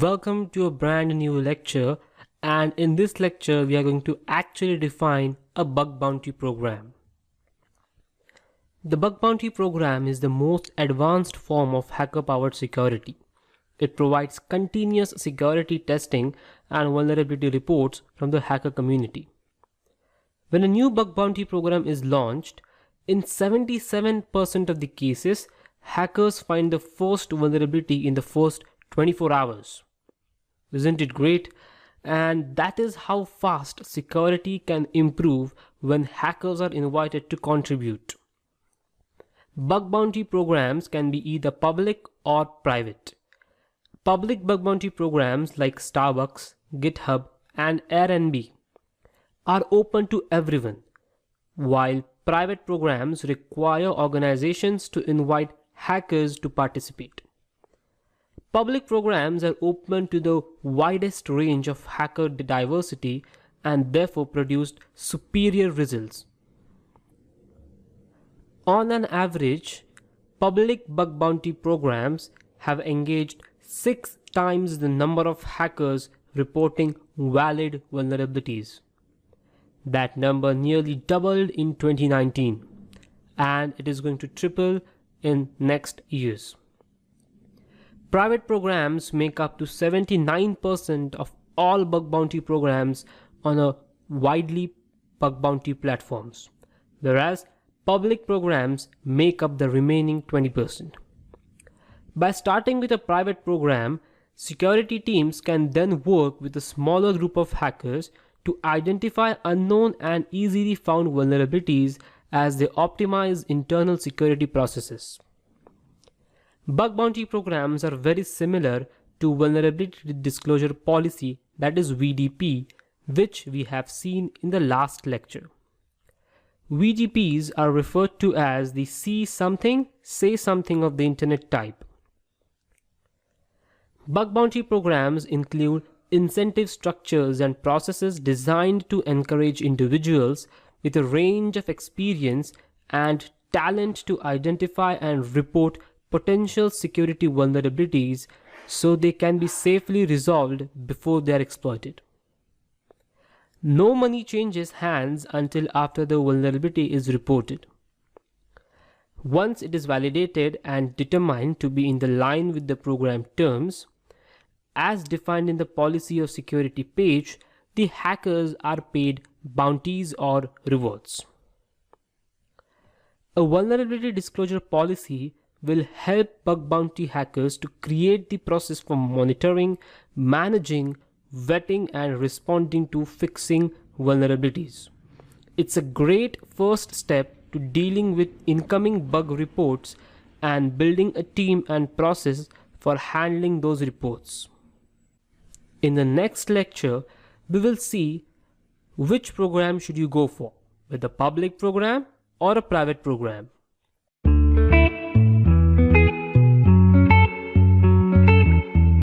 Welcome to a brand new lecture, and in this lecture we are going to actually define a bug bounty program. The bug bounty program is the most advanced form of hacker-powered security. It provides continuous security testing and vulnerability reports from the hacker community. When a new bug bounty program is launched, in 77% of the cases, hackers find the first vulnerability in the first 24 hours. Isn't it great? And that is how fast security can improve when hackers are invited to contribute. Bug bounty programs can be either public or private. Public bug bounty programs like Starbucks, GitHub, and Airbnb are open to everyone, while private programs require organizations to invite hackers to participate. Public programs are open to the widest range of hacker diversity and therefore produce superior results. On an average, public bug bounty programs have engaged 6 times the number of hackers reporting valid vulnerabilities. That number nearly doubled in 2019, and it is going to triple in next years. Private programs make up to 79% of all bug bounty programs on a widely bug bounty platforms, whereas public programs make up the remaining 20%. By starting with a private program, security teams can then work with a smaller group of hackers to identify unknown and easily found vulnerabilities as they optimize internal security processes. Bug bounty programs are very similar to Vulnerability Disclosure Policy, that is VDP, which we have seen in the last lecture. VDPs are referred to as the see something, say something of the internet type. Bug bounty programs include incentive structures and processes designed to encourage individuals with a range of experience and talent to identify and report potential security vulnerabilities so they can be safely resolved before they are exploited. No money changes hands until after the vulnerability is reported. Once it is validated and determined to be in the line with the program terms, as defined in the policy of security page, the hackers are paid bounties or rewards. A vulnerability disclosure policy will help bug bounty hackers to create the process for monitoring, managing, vetting, and responding to fixing vulnerabilities. It's a great first step to dealing with incoming bug reports and building a team and process for handling those reports. In the next lecture, we will see which program should you go for, whether a public program or a private program.